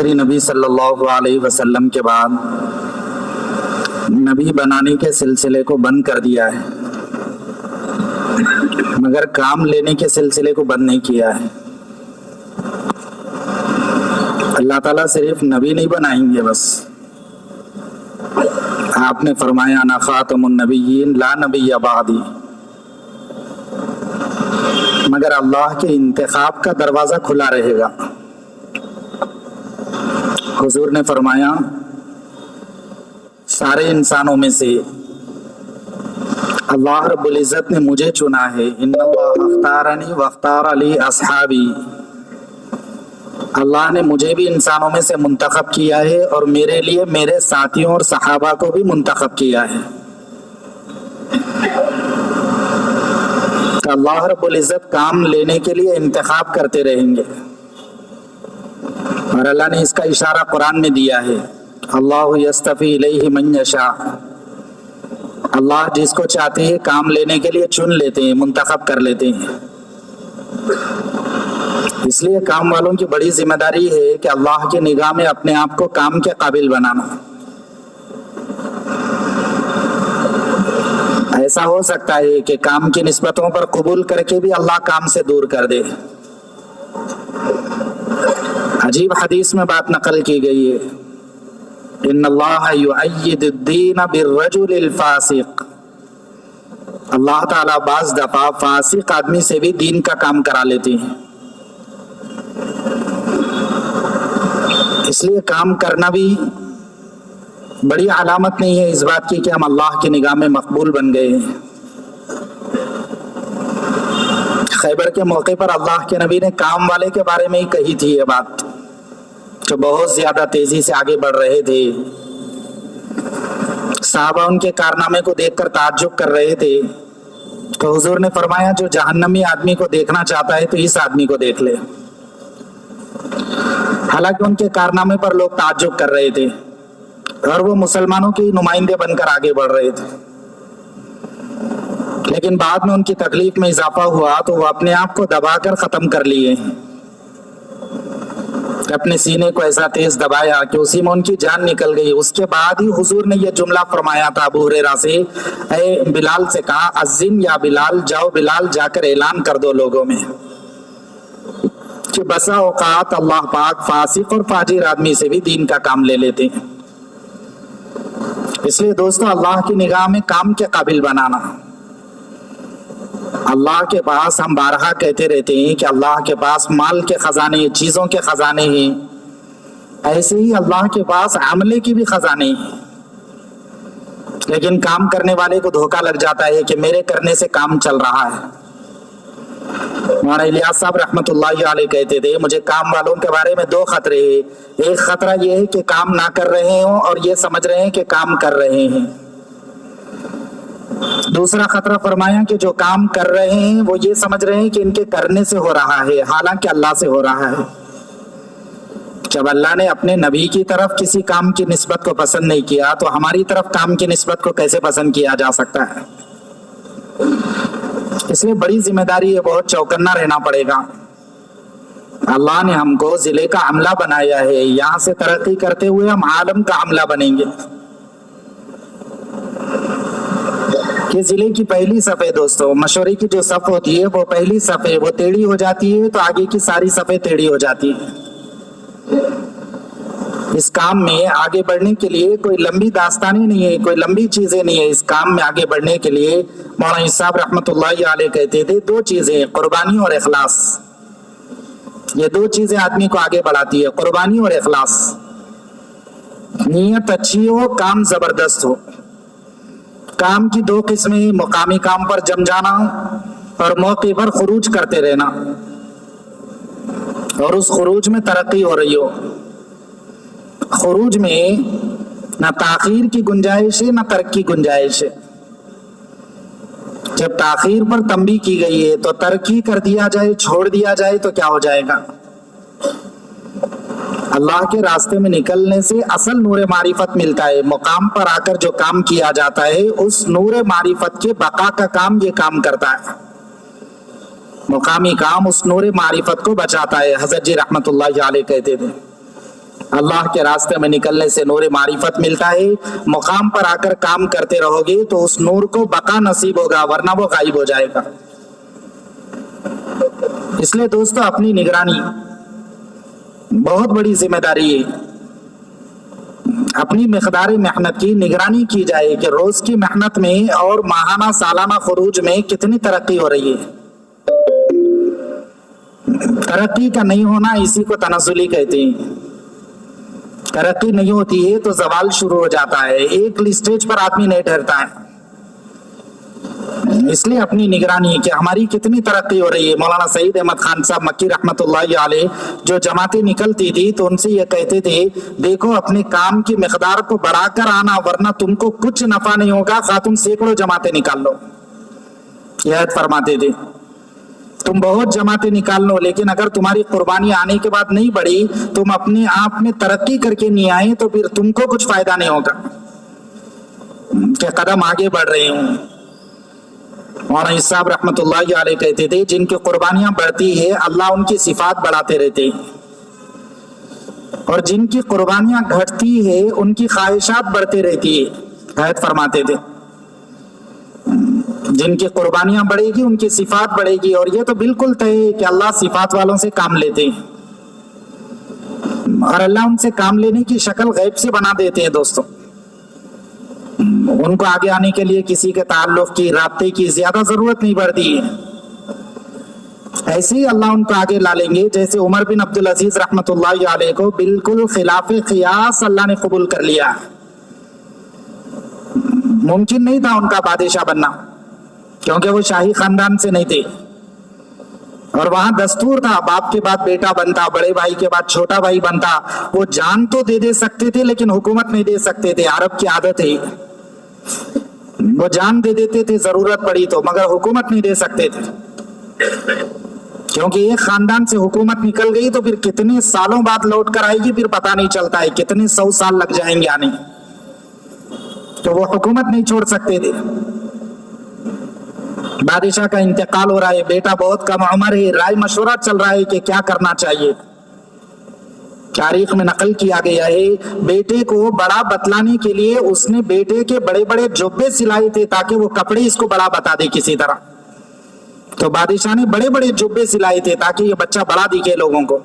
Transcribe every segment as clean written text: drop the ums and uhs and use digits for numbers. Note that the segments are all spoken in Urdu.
نبی صلی اللہ علیہ وسلم کے بعد نبی بنانے کے سلسلے کو بند کر دیا ہے، مگر کام لینے کے سلسلے کو بند نہیں کیا ہے۔ اللہ تعالیٰ صرف نبی نہیں بنائیں گے، بس آپ نے فرمایا انا خاتم النبیین لا نبی بعدی، مگر اللہ کے انتخاب کا دروازہ کھلا رہے گا۔ حضور نے فرمایا سارے انسانوں میں سے اللہ رب العزت نے مجھے چنا ہے، ان اللہ اختارنی واختار لی اصحابی، اللہ نے مجھے بھی انسانوں میں سے منتخب کیا ہے اور میرے لیے میرے ساتھیوں اور صحابہ کو بھی منتخب کیا ہے۔ تو اللہ رب العزت کام لینے کے لیے انتخاب کرتے رہیں گے، اور اللہ نے اس کا اشارہ قرآن میں دیا ہے، اللہ یصطفی الیہ من یشاء، اللہ جس کو چاہتے ہیں کام لینے کے لیے چن لیتے ہیں، منتخب کر لیتے ہیں۔ اس لیے کام والوں کی بڑی ذمہ داری ہے کہ اللہ کی نگاہ میں اپنے آپ کو کام کے قابل بنانا۔ ایسا ہو سکتا ہے کہ کام کی نسبتوں پر قبول کر کے بھی اللہ کام سے دور کر دے۔ عجیب حدیث میں بات نقل کی گئی ہے، ان اللہ یؤید الدین بالرجل الفاسق، اللہ تعالیٰ بعض دفعہ فاسق آدمی سے بھی دین کا کام کرا لیتے ہیں۔ اس لیے کام کرنا بھی بڑی علامت نہیں ہے اس بات کی کہ ہم اللہ کی نگاہ میں مقبول بن گئے ہیں۔ خیبر کے موقع پر اللہ کے نبی نے کام والے کے بارے میں ہی کہی تھی یہ بات، جو بہت زیادہ تیزی سے آگے بڑھ رہے تھے۔ صحابہ ان کے کارنامے کو دیکھ کر تعجب کر رہے تھے، تو حضور نے فرمایا جو جہنمی آدمی کو دیکھنا چاہتا ہے تو اس آدمی کو دیکھ لے۔ حالانکہ ان کے کارنامے پر لوگ تعجب کر رہے تھے اور وہ مسلمانوں کے نمائندے بن کر آگے بڑھ رہے تھے، لیکن بعد میں ان کی تکلیف میں اضافہ ہوا تو وہ اپنے آپ کو دبا کر ختم کر لیے، اپنے سینے کو ایسا تیز دبایا کہ اسی میں ان کی جان نکل گئی۔ اس کے بعد ہی حضور نے یہ جملہ فرمایا تھا ابو ہریرہ سے، اے بلال سے کہا اذن یا بلال، جاؤ بلال جا کر اعلان کر دو لوگوں میں کہ بسا اوقات اللہ پاک فاسق اور فاجر آدمی سے بھی دین کا کام لے لیتے ہیں۔ اس لیے دوستو اللہ کی نگاہ میں کام کے قابل بنانا، اللہ کے پاس ہم بارہا کہتے رہتے ہیں کہ اللہ کے پاس مال کے خزانے، چیزوں کے خزانے ہیں، ایسے ہی اللہ کے پاس عملے کی بھی خزانے ہیں، لیکن کام کرنے والے کو دھوکہ لگ جاتا ہے کہ میرے کرنے سے کام چل رہا ہے۔ مولانا الیاس صاحب رحمۃ اللہ علیہ کہتے تھے مجھے کام والوں کے بارے میں دو خطرے ہیں، ایک خطرہ یہ ہے کہ کام نہ کر رہے ہوں اور یہ سمجھ رہے ہیں کہ کام کر رہے ہیں، دوسرا خطرہ فرمایا کہ جو کام کر رہے ہیں وہ یہ سمجھ رہے ہیں کہ ان کے کرنے سے ہو رہا ہے، حالانکہ اللہ سے ہو رہا ہے۔ جب اللہ نے اپنے نبی کی طرف کسی کام کی نسبت کو پسند نہیں کیا تو ہماری طرف کام کی نسبت کو کیسے پسند کیا جا سکتا ہے؟ اس لیے بڑی ذمہ داری ہے، بہت چوکنا رہنا پڑے گا۔ اللہ نے ہم کو ضلع کا عملہ بنایا ہے، یہاں سے ترقی کرتے ہوئے ہم عالم کا عملہ بنیں گے۔ کہ ضلع کی پہلی صفحے دوستو، مشورے کی جو صف ہوتی ہے وہ پہلی صفحے وہ ٹیڑھی ہو جاتی ہے تو آگے کی ساری صفحے ٹیڑھی ہو جاتی ہے۔ اس کام میں آگے بڑھنے کے لیے کوئی لمبی داستانیں نہیں ہے، کوئی لمبی چیزیں نہیں ہے۔ اس کام میں آگے بڑھنے کے لیے مولانا صاحب رحمۃ اللہ علیہ کہتے تھے دو چیزیں، قربانی اور اخلاص، یہ دو چیزیں آدمی کو آگے بڑھاتی ہے، قربانی اور اخلاص۔ نیت اچھی ہو، کام زبردست ہو۔ کام کی دو قسمیں، مقامی کام پر جم جانا اور موقع پر خروج کرتے رہنا، اور اس خروج میں ترقی ہو رہی ہو۔ خروج میں نہ تاخیر کی گنجائش ہے نہ ترک کی گنجائش ہے۔ جب تاخیر پر تنبیہ کی گئی ہے تو ترقی کر دیا جائے، چھوڑ دیا جائے تو کیا ہو جائے گا؟ اللہ کے راستے میں نکلنے سے اصل نور معرفت ملتا ہے۔ مقام پر آ کر جو کام کیا جاتا ہے اس نور معرفت کے بقا کا کام یہ کام کرتا ہے۔ مقامی کام اس نور معرفت کو بچاتا ہے۔ حضرت جی رحمت اللہ علیہ کہتے تھے اللہ کے راستے میں نکلنے سے نور معرفت ملتا ہے. مقام پر آ کر کام کرتے رہو گے تو اس نور کو بقا نصیب ہوگا، ورنہ وہ غائب ہو جائے گا. اس لیے دوستو اپنی نگرانی بہت بڑی ذمہ داری ہے. اپنی مقدار محنت کی نگرانی کی جائے کہ روز کی محنت میں اور ماہانہ سالانہ خروج میں کتنی ترقی ہو رہی ہے. ترقی کا نہیں ہونا اسی کو تنزلی کہتے ہیں. ترقی نہیں ہوتی ہے تو زوال شروع ہو جاتا ہے، ایک اسٹیج پر آدمی نہیں ٹھہرتا ہے. اس لیے اپنی نگرانی کہ ہماری کتنی ترقی ہو رہی ہے. مولانا سعید احمد خان صاحب مکی رحمت اللہ علیہ جو جماعتیں نکلتی تھی تو ان سے یہ کہتے تھے دیکھو اپنے کام کی مقدار کو بڑھا کر آنا، ورنہ تم کو کچھ نفع نہیں ہوگا، خواہ تم سینکڑوں جماعتیں نکال لو. یہ عہد فرماتے تھے تم بہت جماعتیں نکال لو، لیکن اگر تمہاری قربانی آنے کے بعد نہیں بڑھی، تم اپنے آپ میں ترقی کر کے نہیں آئے تو پھر تم کو کچھ فائدہ نہیں ہوگا کہ قدم آگے بڑھ رہے ہوں. مولانا صاحب رحمت اللہ علیہ کہتے تھے جن کی قربانیاں بڑھتی ہے اللہ ان کی صفات بڑھاتے رہتے ہیں، اور جن کی قربانیاں گھٹتی ہے ان کی خواہشات بڑھتے رہتی ہے. عہد فرماتے تھے جن کی قربانیاں بڑھے گی ان کی صفات بڑھے گی، اور یہ تو بالکل طے ہے کہ اللہ صفات والوں سے کام لیتے ہیں، اور اللہ ان سے کام لینے کی شکل غیب سے بنا دیتے ہیں. دوستوں ان کو آگے آنے کے لیے کسی کے تعلق کی رابطے کی زیادہ ضرورت نہیں پڑتی ہے. ایسے ہی اللہ ان کو آگے لا لیں گے جیسے عمر بن عبدالعزیز رحمت اللہ علیہ کو بالکل خلاف قیاس اللہ نے قبول کر لیا. ممکن نہیں تھا ان کا بادشاہ بننا کیونکہ وہ شاہی خاندان سے نہیں تھے، اور وہاں دستور تھا باپ کے بعد بیٹا بنتا، بڑے بھائی کے بعد چھوٹا بھائی بنتا. وہ جان تو دے سکتے تھے لیکن حکومت نہیں دے سکتے تھے. عرب کی عادت ہے وہ جان دے دیتے تھے ضرورت پڑی تو، مگر حکومت نہیں دے سکتے تھے کیونکہ ایک خاندان سے حکومت نکل گئی تو پھر کتنے سالوں بعد لوٹ کر آئے گی پھر پتہ نہیں چلتا ہے، کتنے 100 سال لگ جائیں گے آنے. تو وہ حکومت نہیں چھوڑ سکتے تھے. بادشاہ کا انتقال ہو رہا ہے، بیٹا بہت کم عمر ہے، رائے مشورہ چل رہا ہے کہ کیا کرنا چاہیے. تاریخ میں نقل کیا گیا ہے بیٹے کو بڑا بتلانے کے لیے اس نے بیٹے کے بڑے بڑے جوبے سلائے تھے تاکہ وہ کپڑے اس کو بڑا بتا دے کسی طرح. تو بادشاہ نے بڑے بڑے جوبے سلائے تھے تاکہ یہ بچہ بڑا دکھے لوگوں کو.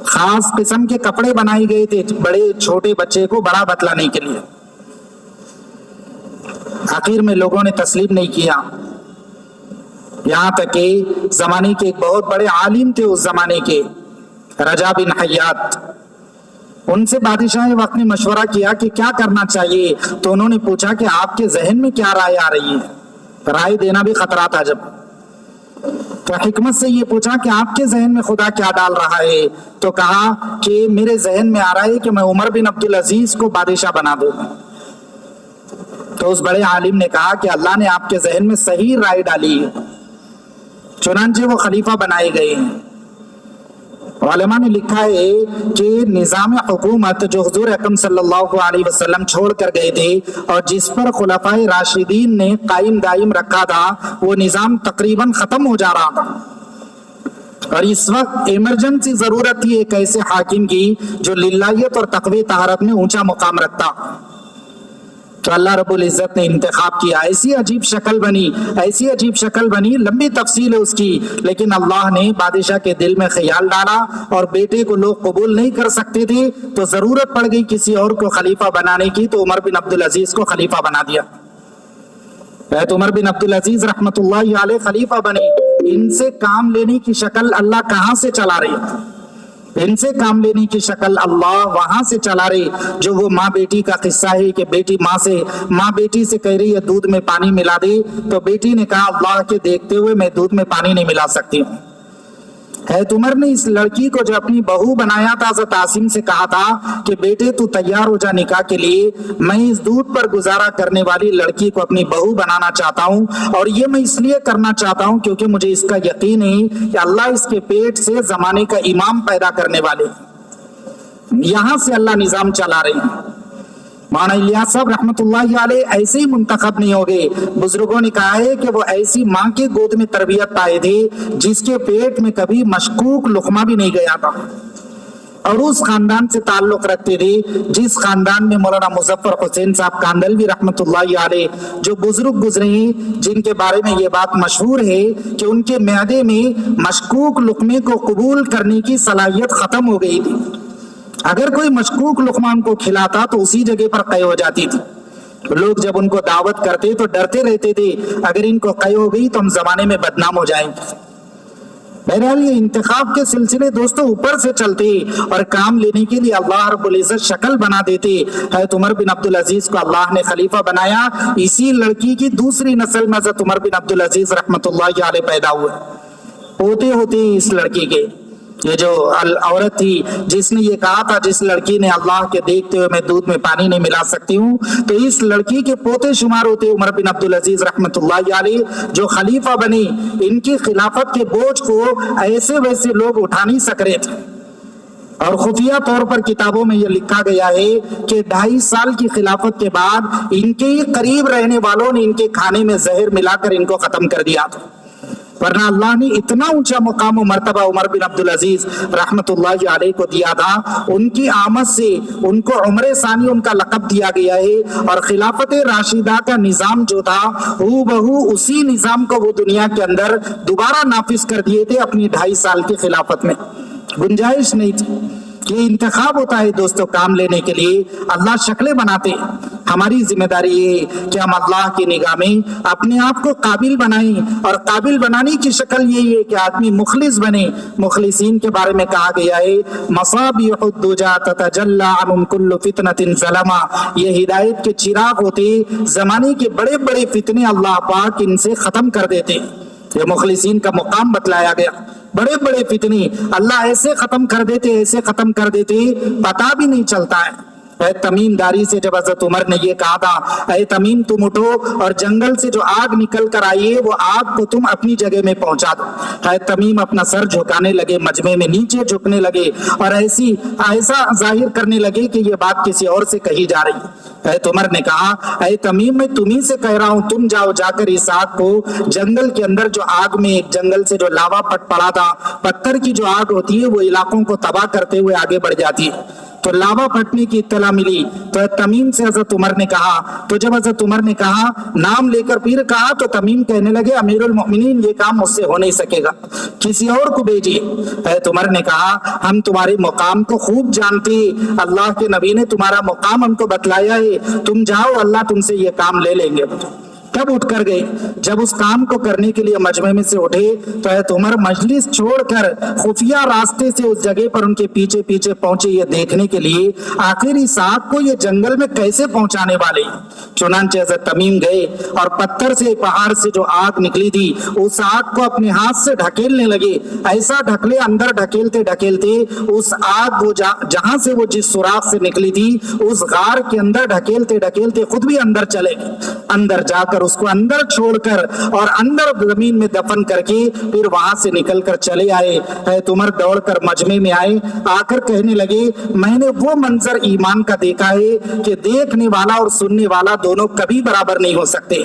خاص قسم کے کپڑے بنائے گئے تھے بڑے چھوٹے بچے کو بڑا بتلانے کے لیے. آخر میں لوگوں نے تسلیم نہیں کیا، یہاں تک کہ زمانے کے ایک بہت بڑے عالم تھے اس زمانے کے رجا بن حیات، ان سے بادشاہ وقت نے مشورہ کیا کہ کیا کرنا چاہیے. تو انہوں نے پوچھا کہ آپ کے ذہن میں کیا رائے آ رہی ہے. رائے دینا بھی خطرہ تھا جب، تو حکمت سے یہ پوچھا کہ آپ کے ذہن میں خدا کیا ڈال رہا ہے. تو کہا کہ میرے ذہن میں آ رہا ہے کہ میں عمر بن عبدالعزیز کو بادشاہ بنا دوں. تو اس بڑے عالم نے کہا کہ اللہ نے آپ کے ذہن میں صحیح رائے ڈالی ہے. چنانچہ وہ خلیفہ بنائے گئے ہیں. علماء نے لکھا ہے کہ نظام حکومت جو حضور اکرم صلی اللہ علیہ وسلم چھوڑ کر گئے تھے اور جس پر خلفائے راشدین نے قائم دائم رکھا تھا وہ نظام تقریباً ختم ہو جا رہا تھا، اور اس وقت ایمرجنسی ضرورت تھی ایک ایسے حاکم کی جو للہیت اور تقوی طہارت میں اونچا مقام رکھتا. تو اللہ رب العزت نے انتخاب کیا. ایسی عجیب شکل بنی، لمبی تفصیل ہے اس کی، لیکن اللہ نے بادشاہ کے دل میں خیال ڈالا اور بیٹے کو لوگ قبول نہیں کر سکتے تھے تو ضرورت پڑ گئی کسی اور کو خلیفہ بنانے کی، تو عمر بن عبدالعزیز کو خلیفہ بنا دیا. عمر بن عبدالعزیز رحمت اللہ علیہ خلیفہ بنے. ان سے کام لینے کی شکل اللہ کہاں سے چلا رہے؟ ان سے کام لینے کی شکل اللہ وہاں سے چلا رہی جو وہ ماں بیٹی کا قصہ ہے کہ ماں بیٹی سے کہہ رہی ہے دودھ میں پانی ملا دے، تو بیٹی نے کہا اللہ کے دیکھتے ہوئے میں دودھ میں پانی نہیں ملا سکتی ہوں. حضرت عمر نے اس لڑکی کو جو اپنی بہو بنایا تھا حضرت عاصم سے کہا تھا کہ بیٹے تو تیار ہو جا نکاح کے لیے، میں اس دودھ پر گزارا کرنے والی لڑکی کو اپنی بہو بنانا چاہتا ہوں، اور یہ میں اس لیے کرنا چاہتا ہوں کیونکہ مجھے اس کا یقین ہے کہ اللہ اس کے پیٹ سے زمانے کا امام پیدا کرنے والے. یہاں سے اللہ نظام چلا رہے ہیں. مولانا الیاس صاحب رحمت اللہ علیہ ایسے ہی منتخب نہیں ہو گئے. بزرگوں نے کہا ہے کہ وہ ایسی ماں کے گود میں تربیت پائے تھے جس کے پیٹ میں کبھی مشکوک لقمہ بھی نہیں گیا تھا. اور اس خاندان سے تعلق رکھتے تھے جس خاندان میں مولانا مظفر حسین صاحب کاندلوی رحمۃ اللہ علیہ جو بزرگ گزرے ہیں، جن کے بارے میں یہ بات مشہور ہے کہ ان کے معدے میں مشکوک لقمے کو قبول کرنے کی صلاحیت ختم ہو گئی تھی۔ اگر کوئی مشکوک لقمہ ان کو کھلاتا تو اسی جگہ پر قے ہو جاتی تھی۔ لوگ جب ان کو دعوت کرتے تو ڈرتے رہتے تھے اگر ان کو قے ہو گئی تو ہم زمانے میں بدنام ہو جائیں گے۔ بہرحال یہ انتخاب کے سلسلے دوستو اوپر سے چلتے اور کام لینے کے لیے اللہ رب العزت شکل بنا دیتے۔ حضرت عمر بن عبدالعزیز کو اللہ نے خلیفہ بنایا، اسی لڑکی کی دوسری نسل میں حضرت عمر بن عبدالعزیز رحمۃ اللہ علیہ پیدا ہوئے۔ پوتے ہوتے اس لڑکی کے، یہ جو عورت تھی جس نے یہ کہا تھا جس لڑکی نے اللہ کے دیکھتے ہوئے میں دودھ میں پانی نہیں ملا سکتی ہوں، تو اس لڑکی کے پوتے شمار ہوتے عمر بن عبدالعزیز رحمۃ اللہ علیہ جو خلیفہ بنے۔ ان کی خلافت کے بوجھ کو ایسے ویسے لوگ اٹھا نہیں سک رہے تھے، اور خفیہ طور پر کتابوں میں یہ لکھا گیا ہے کہ 2.5 سال کی خلافت کے بعد ان کے قریب رہنے والوں نے ان کے کھانے میں زہر ملا کر ان کو ختم کر دیا تھا، ورنہ اللہ نے اتنا اونچا مقام و مرتبہ عمر بن عبدالعزیز رحمت اللہ علیہ کو دیا تھا۔ ان کی آمد سے ان کو عمر ثانی ان کا لقب دیا گیا ہے، اور خلافت راشدہ کا نظام جو تھا ہو بہو اسی نظام کو وہ دنیا کے اندر دوبارہ نافذ کر دیے تھے اپنی 2.5 سال کی خلافت میں۔ گنجائش نہیں تھی۔ یہ انتخاب ہوتا ہے دوستو کام لینے کے لیے، اللہ شکلیں بناتے۔ ہماری ذمہ داری یہ کہ ہم اللہ کی نگاہ میں اپنے آپ کو قابل بنائیں، اور قابل بنانے کی شکل یہی ہے کہ آدمی مخلص بنے۔ مخلصین کے بارے میں کہا گیا ہے مصابیح الدجا تتجلی عنہم کل فتنۃ ظلما، یہ ہدایت کے چراغ ہوتے، زمانے کے بڑے بڑے فتنے اللہ پاک ان سے ختم کر دیتے۔ یہ مخلصین کا مقام بتلایا گیا۔ بڑے بڑے فتنے اللہ ایسے ختم کر دیتے، ایسے ختم کر دیتے، پتہ بھی نہیں چلتا ہے۔ اے تمیم داری سے جب حضرت عمر نے یہ کہا تھا اے تمیم تم اٹھو اور جنگل سے جو آگ نکل کر آئی ہے وہ آگ کو تم اپنی جگہ میں پہنچا دو، اے تمیم اپنا سر جھکانے لگے، مجمع میں نیچے جھکنے لگے اور ایسا ظاہر کرنے لگے کہ یہ بات کسی اور سے کہی جا رہی ہے۔ اے عمر نے کہا اے تمیم میں تمہیں سے کہہ رہا ہوں، تم جاؤ جا کر اس آگ کو جنگل کے اندر جو آگ میں ایک جنگل سے جو لاوا پٹ پڑا تھا، پتھر کی جو آگ ہوتی ہے وہ علاقوں کو تباہ کرتے ہوئے آگے بڑھ جاتی ہے، تو لاوا پھٹنے کی اطلاع ملی تو تمیم سے حضرت عمر نے کہا، تو جب حضرت عمر نے کہا نام لے کر پھر کہا تو تمیم کہنے لگے امیر المؤمنین یہ کام مجھ سے ہو نہیں سکے گا، کسی اور کو بھیجیے۔ حضرت عمر نے کہا ہم تمہارے مقام کو خوب جانتے، اللہ کے نبی نے تمہارا مقام ہم کو بتلایا ہے، تم جاؤ اللہ تم سے یہ کام لے لیں گے۔ کب اٹھ کر گئے؟ جب اس کام کو کرنے کے لیے مجمع میں سے اٹھے تو حضرت عمر مجلس چھوڑ کر خفیہ راستے سے اس جگہ پر ان کے پیچھے پیچھے پہنچے یہ دیکھنے کے لیے آخر اس آگ کو یہ جنگل میں کیسے پہنچانے والے۔ چنانچہ حضرت تمیم گئے اور پتھر سے پہاڑ سے جو آگ نکلی تھی اس آگ کو اپنے ہاتھ سے ڈھکیلنے لگے، ایسا ڈھکلے اندر ڈھکیلتے ڈھکیلتے اس آگ وہ جہاں سے وہ جس سوراخ سے نکلی تھی اس غار کے اندر ڈھکیلتے ڈھکیلتے خود بھی اندر چلے گئے، اندر جا کر اس کو اندر چھوڑ کر اور اندر زمین میں دفن کر کے پھر وہاں سے نکل کر چلے آئے۔ حضرت عمر دوڑ کر مجمع میں آئے، آ کر کہنے لگے میں نے وہ منظر ایمان کا دیکھا ہے کہ دیکھنے والا اور سننے والا دونوں کبھی برابر نہیں ہو سکتے۔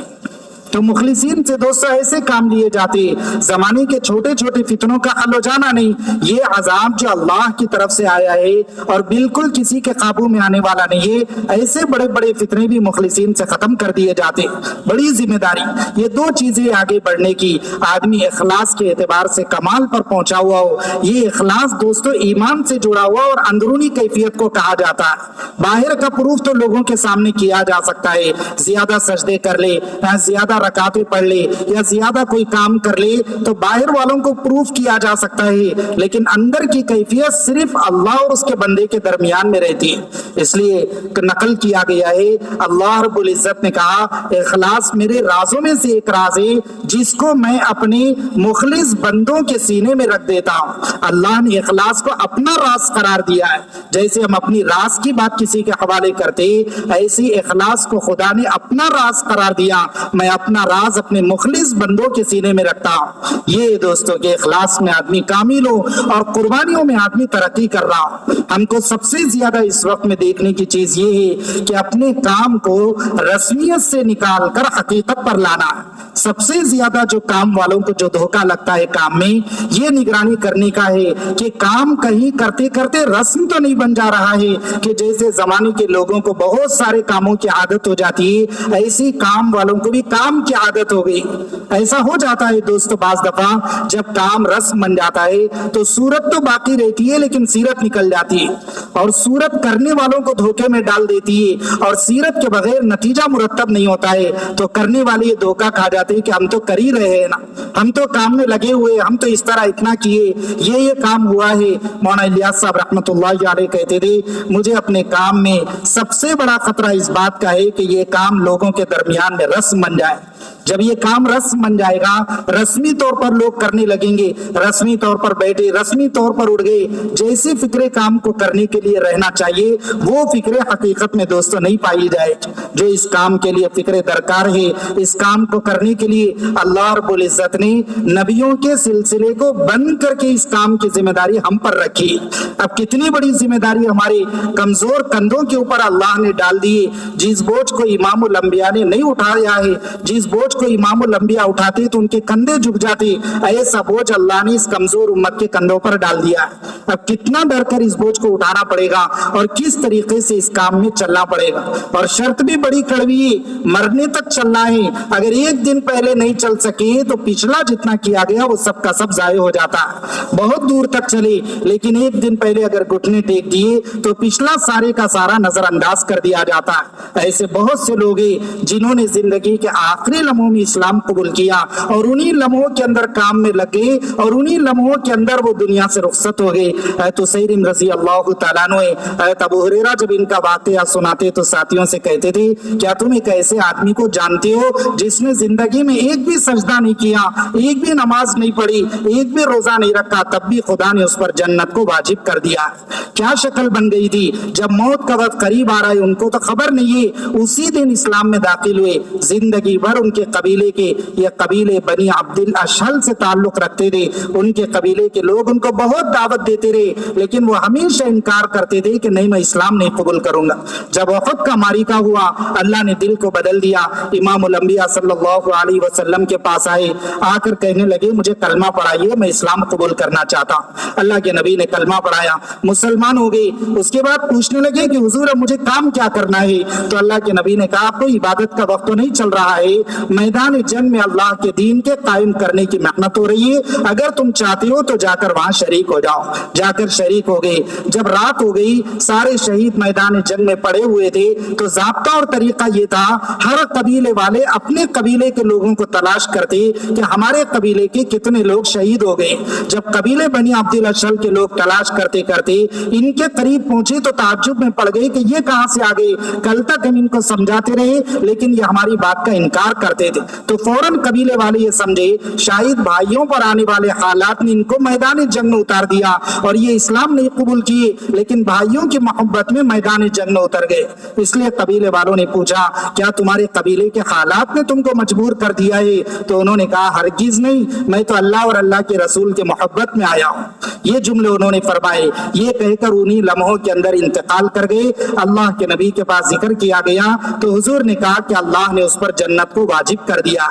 تو مخلصین سے دوستو ایسے کام لیے جاتے، زمانے کے چھوٹے چھوٹے فتنوں کا حل ہو جانا نہیں، یہ عذاب جو اللہ کی طرف سے آیا ہے اور بالکل کسی کے قابو میں آنے والا نہیں ہے، ایسے بڑے بڑے فتنے بھی مخلصین سے ختم کر دیے جاتے۔ بڑی ذمہ داری یہ دو چیزیں آگے بڑھنے کی، آدمی اخلاص کے اعتبار سے کمال پر پہنچا ہوا ہو، یہ اخلاص دوستو ایمان سے جڑا ہوا اور اندرونی کیفیت کو کہا جاتا ہے۔ باہر کا پروف تو لوگوں کے سامنے کیا جا سکتا ہے، زیادہ سجدے کر لے، زیادہ رکعتیں پڑھ لے یا زیادہ کوئی کام کر لے تو باہر والوں کو پروف کیا جا سکتا ہے، لیکن اندر کی کیفیت صرف اللہ اور اس کے بندے کے درمیان میں رہتی ہے۔ اس لیے نقل کیا گیا ہے اللہ رب العزت نے کہا اخلاص میرے رازوں میں سے ایک راز ہے جس کو میں اپنے مخلص بندوں کے سینے میں رکھ دیتا ہوں۔ اللہ نے اخلاص کو اپنا راز قرار دیا ہے، جیسے ہم اپنی راز کی بات کسی کے حوالے کرتے ایسی اخلاص کو خدا نے اپنا راز قرار دیا، میں اپنا راز اپنے مخلص بندوں کے سینے میں رکھتا ہوں۔ یہ دوستوں کے اخلاص میں آدمی کامل ہو اور قربانیوں میں آدمی ترقی کر رہا ہو۔ ہم کو سب سے زیادہ اس وقت میں دیکھنے کی چیز یہ ہے کہ اپنے کام کو رسمیت سے نکال کر حقیقت پر لانا. سب سے زیادہ جو کام والوں کو جو دھوکہ لگتا ہے کام میں، یہ نگرانی کرنے کا ہے کہ کام کہیں کرتے کرتے رسم تو نہیں بن جا رہا ہے کہ جیسے زمانے کے لوگوں کو بہت سارے کاموں کی عادت ہو جاتی ہے، ایسی کام والوں کو بھی کام کی عادت ہو گئی. ایسا ہو جاتا ہے دوستو بعض دفعہ جب کام رسم بن جاتا ہے تو صورت تو باقی رہتی ہے لیکن سیرت نکل جاتی ہے، اور صورت کرنے والوں کو دھوکے میں ڈال دیتی ہے، اور سیرت کے بغیر نتیجہ مرتب نہیں ہوتا ہے. تو کرنے والے یہ دھوکہ کھا جاتے ہیں کہ ہم تو کر ہی رہے ہیں نا، ہم تو کام میں لگے ہوئے، ہم تو اس طرح اتنا کیے، یہ کام ہوا ہے. مولانا الیاس صاحب رحمۃ اللہ علیہ کہتے تھے مجھے اپنے کام میں سب سے بڑا خطرہ اس بات کا ہے کہ یہ کام لوگوں کے درمیان میں رسم بن جائے. جب یہ کام رسم بن جائے گا، رسمی طور پر لوگ کرنے لگیں گے، رسمی طور پر بیٹھے، رسمی طور پر اٹھ گئے، جیسی فکر کام کو کرنے کے لیے رہنا چاہیے وہ فکر حقیقت میں دوستو نہیں پائی جائے. جو اس کام کے لیے فکر درکار ہے، اس کام کو کرنے کے لیے اللہ رب العزت نے نبیوں کے سلسلے کو بند کر کے اس کام کی ذمہ داری ہم پر رکھی. اب کتنی بڑی ذمہ داری ہمارے کمزور کندھوں کے اوپر اللہ نے ڈال دی. جس بوجھ کو امام الانبیاء نے نہیں اٹھایا ہے، جس بوجھ کو امام الانبیاء اٹھاتے تو ان کے کندھے جھک جاتے، ایسا بوجھ اللہ نے اس کمزور امت کے کندھوں پر ڈال دیا. اب کتنا ڈر کر اس بوجھ کو اٹھانا پڑے گا اور کس طریقے سے اس کام میں چلنا پڑے گا. اور شرط بھی بڑی کڑوی ہے، مرنے تک چلنا ہے. اگر ایک دن پہلے نہیں چل سکے تو پچھلا جتنا کیا گیا وہ سب کا سب ضائع ہو جاتا. بہت دور تک چلے لیکن ایک دن پہلے اگر گھٹنے ٹیک دیے تو پچھلا سارے کا سارا نظر انداز کر دیا جاتا. ایسے بہت سے لوگ ہیں جنہوں نے زندگی کے آخری لمحوں میں اسلام قبول کیا اور انہی لمحوں کے اندر کام میں لگے اور انہی لمحوں کے اندر وہ دنیا سے رخصت ہو گئے. حضرت سیرم رضی اللہ تعالیٰ عنہ، حضرت ابو ہریرہ جب ان کا واقعہ سناتے تو ساتھیوں سے کہتے تھے کیا تم ایک ایسے آدمی کو جانتے ہو جس نے زندگی میں ایک بھی سجدہ نہیں کیا، ایک بھی نماز نہیں پڑھی، ایک بھی روزہ نہیں رکھا، تب بھی خدا نے اس پر جنت کو واجب کر دیا. کیا شکل بن گئی تھی. جب موت کا وقت قریب آ رہا ہے ان کو تو خبر نہیں ہے، اسی دن اسلام میں داخل ہوئے. زندگی بھر ان کے قبیلے کے، یہ قبیلے بنی عبد الاشہل سے تعلق رکھتے تھے، ان کے قبیلے کے لوگ ان کو بہت دعوت دیتے رہے لیکن وہ ہمیشہ انکار کرتے تھے کہ نہیں میں اسلام نہیں قبول کروں گا. جب احد کا معرکہ ہوا اللہ نے دل کو بدل دیا. امام الانبیاء صلی اللہ علیہ وسلم کے پاس آئے، آ کر کہنے لگے مجھے کلمہ پڑھائیے، میں اسلام قبول کرنا چاہتا ہوں. اللہ کے نبی نے کلمہ پڑھایا، مسلمان ہو گئے. اس کے بعد پوچھنے لگے کہ حضور اب مجھے کام کیا کرنا ہے. تو اللہ کے نبی نے کہا کوئی عبادت کا وقت تو نہیں چل رہا ہے، میدان جنگ میں اللہ کے دین کے قائم کرنے کی محنت ہو رہی ہے، اگر تم چاہتے ہو تو جا کر وہاں شریک ہو جاؤ. جا کر شریک ہو گئے. جب رات ہو گئی سارے شہید میدان جنگ میں پڑے ہوئے تھے تو ضابطہ اور طریقہ یہ تھا ہر قبیلے والے اپنے قبیلے کے لوگوں کو تلاش کرتے کہ ہمارے قبیلے کے کتنے لوگ شہید ہو گئے. جب قبیلے بنی عبد الاشہل کے لوگ تلاش کرتے کرتے ان کے قریب پہنچے تو تعجب میں پڑ گئے کہ یہ کہاں سے آ گئے. کل تک ہم ان کو سمجھاتے رہے لیکن یہ ہماری بات کا انکار کرتے تھے. تو فوراً قبیلے والے یہ سمجھے شاید بھائیوں پر آنے والے حالات نے ان کو میدان جنگ میں اتار دیا اور یہ اسلام نہیں قبول کیے لیکن بھائیوں کی محبت میں میدان جنگ میں اتر گئے. اس لیے قبیلے والوں نے پوچھا کیا تمہارے قبیلے کے حالات نے تم کو مجبور کر دیا ہے. تو انہوں نے کہا ہرگز نہیں، میں تو اللہ اور اللہ کے رسول کے محبت میں آیا ہوں. یہ جملے انہوں نے فرمائے. یہ کہہ کر انہی لمحوں کے اندر انتقال کر گئے. اللہ کے نبی کے پاس ذکر کیا گیا تو حضور نے کہا کہ اللہ نے اس پر جنت کو واجب کر دیا.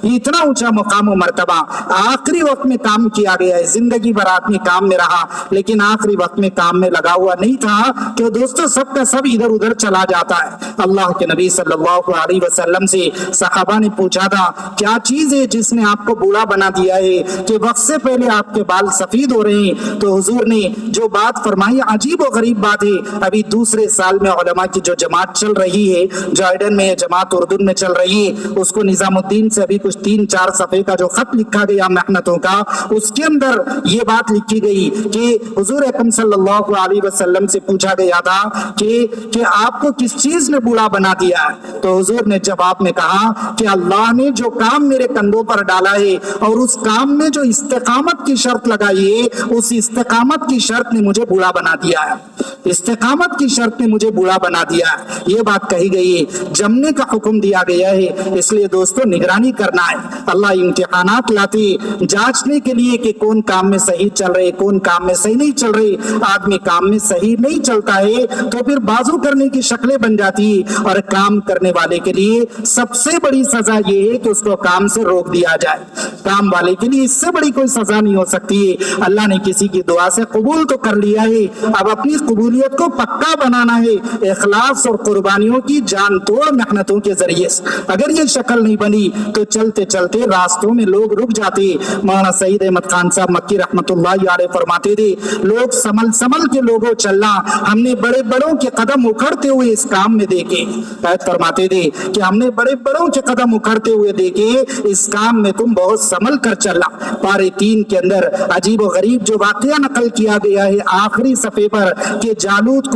یہ اتنا اونچا مقام و مرتبہ آخری وقت میں کام کیا گیا ہے. زندگی بھر آدمی کام میں رہا لیکن آخری وقت میں کام میں لگا ہوا نہیں تھا کہ دوستو سب کا سب ادھر ادھر چلا جاتا ہے. اللہ کے نبی صلی اللہ علیہ وسلم سے صحابہ نے پوچھا تھا کیا چیز ہے جس نے آپ کو بوڑھا بنا دیا ہے کہ وقت سے پہلے آپ کے بال سفید ہو رہے ہیں. تو حضور نے جو بات فرمائی عجیب و غریب بات ہے. ابھی دوسرے سال میں علماء کی جو جماعت چل رہی ہے جارڈن میں، جماعت اردن میں چل رہی ہے، اس کو نظام الدین سے ابھی کچھ 3-4 صفحے کا جو خط لکھا گیا محنتوں کا، اس کے اندر یہ بات لکھی گئی کہ حضور اکرم صلی اللہ علیہ وسلم سے پوچھا گیا تھا کہ آپ کو کس چیز نے بوڑھا بنا دیا ہے. تو حضور نے جواب میں کہا کہ اللہ نے جو کام میرے کندھوں پر ڈالا ہے اور اس کام میں جو استقامت کی شرط لگائی ہے اس استقامت کی شرط نے مجھے بوڑھا بنا دیا ہے. استقامت کی شرط نے مجھے بوڑھا بنا دیا، یہ بات کہی گئی ہے، جمنے کا حکم دیا گیا ہے۔ اس لیے دوستو نگرانی کرنا ہے۔ اللہ امتحانات لاتے جانچنے کے لیے کہ کون کام میں صحیح چل رہے، کون کام میں صحیح نہیں چل رہے۔ آدمی کام میں صحیح نہیں چلتا ہے تو پھر بازو کرنے کی شکلیں بن جاتی ہے، اور کام کرنے والے کے لیے سب سے بڑی سزا یہ ہے کہ اس کو کام سے روک دیا جائے۔ کام والے کے لیے اس سے بڑی کوئی سزا نہیں ہو سکتی ہے۔ اللہ نے کسی کی دعا سے قبول تو کر لیا ہے، اب اپنی قبولیت کو پکا بنانا ہے اخلاص اور قربانیوں کی جان توڑ محنتوں کے ذریعے سے۔ اگر یہ شکل نہیں بنی تو چلتے چلتے راستوں میں لوگ رک جاتے۔ مولانا سعید احمد خان صاحب مکی رحمت اللہ علیہ فرماتے تھے، لوگ سمل کے لوگوں چلنا ہم نے بڑے بڑوں کے قدم اکھڑتے ہوئے اس کام میں دیکھے۔ فرماتے تھے کہ ہم نے بڑے بڑوں کے قدم اکھڑتے ہوئے دیکھے، اس کام میں تم بہت سنبھل کر چلنا۔ پارے 3 کے اندر عجیب و غریب جو واقعہ نقل کیا گیا ہے آخری صفحے پر کہ جالوت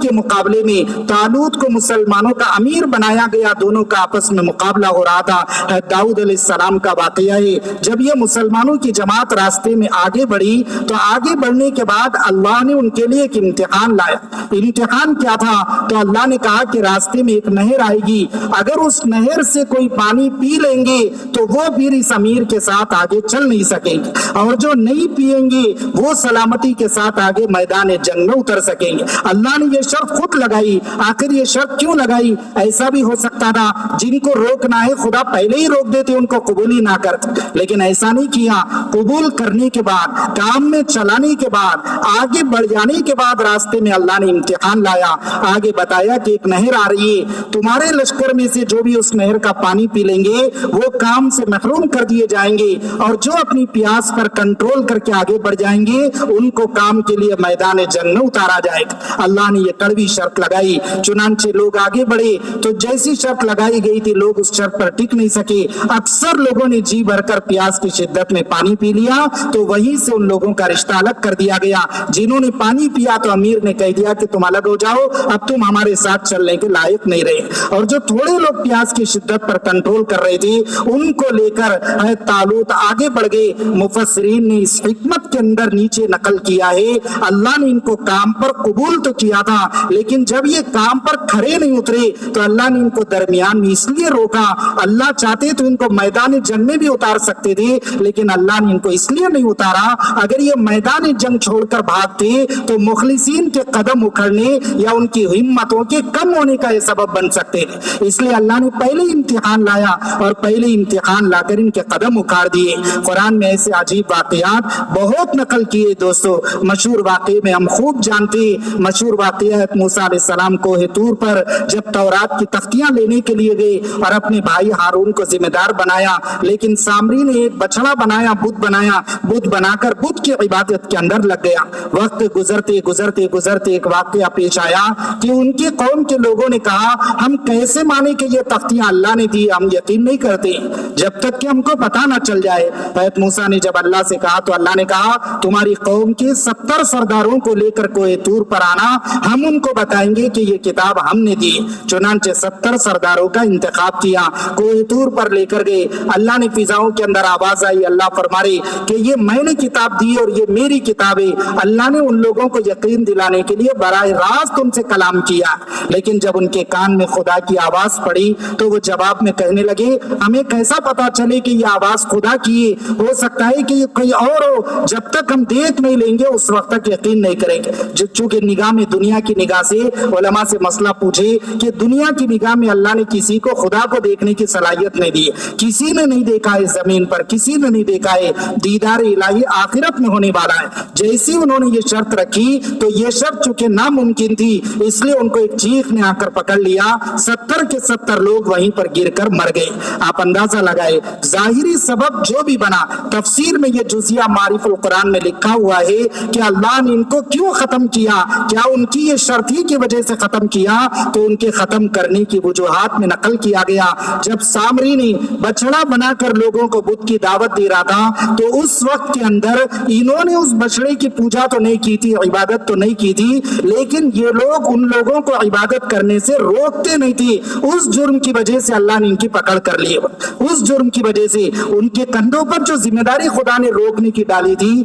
کے مقابلے میں طالوت کو مسلمانوں کا امیر بنایا گیا، دونوں کا آپس میں مقابلہ ہو رہا تھا۔ داؤد علیہ السلام کا واقعہ ہے، جب یہ مسلمانوں کی جماعت راستے میں آگے بڑھی تو آگے بڑھنے کے بعد اللہ نے ان کے لیے ایک امتحان لایا۔ امتحان کیا تھا؟ تو اللہ نے کہا کہ راستے میں ایک نہر آئے گی، اگر اس نہر سے کوئی پانی پی لیں گے تو وہ پھر اس امیر کے ساتھ آگے چل نہیں سکیں گے، اور جو نہیں پیئیں گے وہ سلامتی کے ساتھ آگے میدان جنگ میں اتر سکیں گے۔ اللہ نے یہ شرط خود لگائی۔ آخر یہ شرط کیوں لگائی؟ ایسا بھی ہو سکتا تھا جن کو روکنا ہے خدا پہلے ہی روک دیتے، ان کو قبول ہی نہ کرتے، لیکن ایسا نہیں کیا۔ قبول کرنے کے بعد، کام میں چلانے کے بعد، آگے بڑھ جانے کے بعد راستے میں اللہ نے امتحان لایا۔ آگے بتایا کہ ایک نہر آ رہی ہے، تمہارے لشکر میں سے جو بھی اس نہر کا پانی پی لیں گے وہ کام سے محروم کر دیے جائیں گے، اور جو اپنی پیاس پر کنٹرول کر کے آگے بڑھ جائیں گے ان کو کام کے لیے میدان جنگ میں اتارا جائے گا۔ اللہ نے یہ کڑوی شرط لگائی، چنانچہ لوگ آگے بڑھے تو جیسی شرط لگائی گئی تھی لوگ اس شرط پر ٹک نہیں سکے۔ اکثر لوگوں نے جی بھر کر پیاس کی شدت میں پانی پی لیا تو وہیں سے ان لوگوں کا رشتہ الگ کر دیا گیا۔ جنہوں نے پانی پیا تو امیر نے کہہ دیا کہ تم الگ ہو جاؤ، اب تم ہمارے ساتھ چلنے کے لائق نہیں رہے، اور جو تھوڑے لوگ پیاس کی شدت پر کنٹرول کر رہے تھے ان کو لے کر طالوت آگے بڑھ گئے۔ مفسرین نے اس حکمت کے اندر نیچے نقل کیا ہے، اللہ نے ان کو کام پر قبول تو کیا تھا لیکن جب یہ کام پر کھڑے نہیں اترے تو اللہ نے ان کو درمیان میں اس لیے روکا۔ اللہ چاہتے تو ان کو میدان جنگ میں بھی اتار سکتے تھے لیکن اللہ نے ان کو اس لیے نہیں اتارا۔ اگر یہ میدان جنگ چھوڑ کر بھاگتے تو مخلصین کے قدم اکھڑنے یا ان کی ہمتوں کے کم ہونے کا یہ سبب بن سکتے تھے، اس لیے اللہ نے پہلے امتحان لایا اور پہلے امتحان لا کر ان کے قدم اکھاڑ دیے۔ قرآن میں ایسے عجیب واقعات بہت نقل کیے دوستو۔ مشہور واقعے میں ہم خوب جانتے ہیں، مشہور واقعہ ہے موسیٰ علیہ السلام کوہ طور پر جب تورات کی تختیاں لینے کے لیے گئے اور اپنے بھائی ہارون کو ذمہ دار بنایا، لیکن سامری نے ایک بچڑا بنایا، بت بنا کر بت کی عبادت کے اندر لگ گیا۔ وقت گزرتے گزرتے گزرتے ایک واقعہ پیش آیا کہ ان کی قوم کے لوگوں نے کہا ہم کیسے مانے کہ یہ تختیاں اللہ نے دی، ہم یقین نہیں کرتے جب تک کہ ہم کو پتہ نہ چل جائے۔ حضرت موسیٰ نے جب اللہ سے کہا تو اللہ نے کہا تمہاری قوم کے 70 سرداروں کو لے کر کوہ طور پر آنا، ہم ان کو بتائیں گے کہ یہ کتاب ہم نے دی۔ چنانچہ 70 سرداروں کا انتخاب کیا، کوہ طور پر لے کر گئے۔ اللہ نے فضاؤں کے اندر آواز آئی، اللہ فرمائے کہ یہ میں نے کتاب دی اور یہ میری کتاب ہے۔ اللہ نے ان لوگوں کو یقین دلانے کے لیے براہ راست ان سے کلام کیا، لیکن جب ان کے کان میں خدا کی آواز پڑی تو وہ جواب میں کہنے لگے ہمیں کیسا پتا چلے کہ یہ آواز خدا کی ہے، ہو سکتا ہے کہ یہ کوئی اور ہو، جب تک ہم دیکھ نہیں لیں گے اس وقت تک یقین نہیں کریں گے۔ چونکہ نگاہ میں دنیا کی نگاہ سے علماء سے مسئلہ پوچھے کہ دنیا کی نگاہ میں اللہ نے کسی کو خدا کو دیکھنے کی صلاحیت نہیں دی، کسی نے نہیں دیکھا ہے زمین پر، کسی نے نہیں دیکھا ہے، دیدار الہی آخرت میں ہونے والا ہے۔ جیسی انہوں نے یہ شرط رکھی تو یہ شرط چونکہ ناممکن تھی اس لیے ان کو ایک چیخ نے آ کر پکڑ لیا، 70 کے 70 لوگ وہیں پر گر کر مر گئے۔ آپ اندازہ لگائے ظاہری سبب جو بھی بنا، تفسیر میں یہ جزیہ معرف القرآن میں لکھا ہوا ہے کہ اللہ نے ان کو کیوں ختم کیا، کیا ان کی یہ شرط ہی کی وجہ سے ختم کیا؟ تو ان کے ختم کرنے کی وجوہات میں نقل کیا گیا، جب سامری نے بچڑا بنا کر لوگوں کو بت کی دعوت دے رہا تھا تو اس وقت کے اندر انہوں نے اس بچڑے کی پوجا تو نہیں کی تھی، عبادت تو نہیں کی تھی، لیکن یہ لوگ ان لوگوں کو عبادت کرنے سے روکتے نہیں تھے۔ اس جرم کی وجہ سے اللہ نے ان کی پکڑ کر لی، اس جرم کی وجہ سے ان کے کندھوں پر جو ذمہ داری خدا نے روکنے کی ڈالی تھی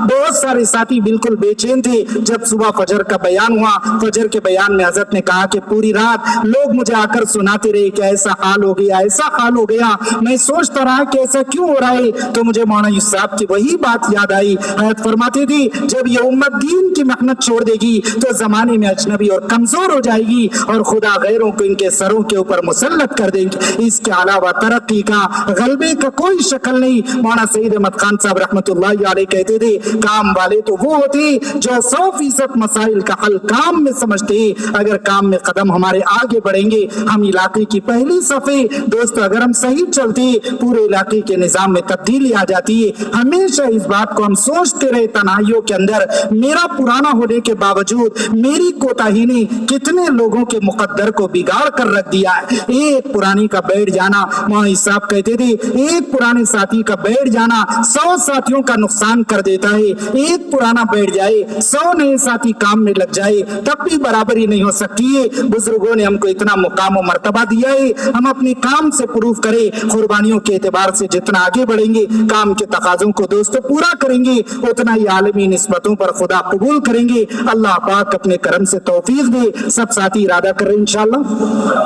بہت سارے ساتھی بالکل بے چین تھے. جب صبح فجر کا بیان ہوا, فجر کے بیان میں حضرت نے کہا کہ پوری رات لوگ مجھے آ کر سناتے رہے کہ ایسا حال ہو گیا, ایسا حال ہو گیا. میں سوچتا رہا کہ ایسا کیوں ہو رہا ہے, تو مجھے مولانا یوسف صاحب کی وہی بات یاد آئی. حضرت فرماتے تھے جب یہ امت دین کی محنت چھوڑ دے گی تو زمانے میں اجنبی اور کمزور ہو جائے گی اور خدا غیروں کو ان کے سروں کے اوپر مسلط کر دیں گے. اس کے علاوہ ترقی کا, غلبے کا کوئی شکل نہیں. مولانا سعید احمد خان صاحب رحمۃ اللہ علیہ کہتے تھے کام والے تو وہ ہوتے جو 100% مسائل کا حل کام میں سمجھتے. اگر کام میں قدم ہمارے آگے بڑھیں گے, ہم علاقے کی پہلی صفے دوستو, اگر ہم صحیح چلتے پورے علاقے کے نظام میں تبدیلی آ جاتی ہے. ہمیشہ اس بات کو ہم سوچتے رہے تنہائیوں کے اندر, میرا پرانا ہونے کے باوجود میری کوتاہی نے کتنے لوگوں کے مقدر کو بگاڑ کر رکھ دیا ہے. ایک پرانی کا بیٹھ جانا, مولانا صاحب کہتے تھے ایک پرانے ساتھی کا بیٹھ جانا 100 ساتھیوں کا نقصان کر دیتا ہے. ایک پرانا بیٹھ جائے 100 نئے ساتھی کام میں لگ جائے تب بھی برابری نہیں ہو سکتی ہے. بزرگوں نے ہم کو اتنا مقام و مرتبہ دیا ہے, ہم اپنے کام سے پروف کریں. قربانیوں کے اعتبار سے جتنا آگے بڑھیں گے, کام کے تقاضوں کو دوستو پورا کریں گے, اتنا ہی عالمی نسبتوں پر خدا قبول کریں گے. اللہ پاک اپنے کرم سے توفیق دے. سب ساتھی ارادہ کریں انشاءاللہ.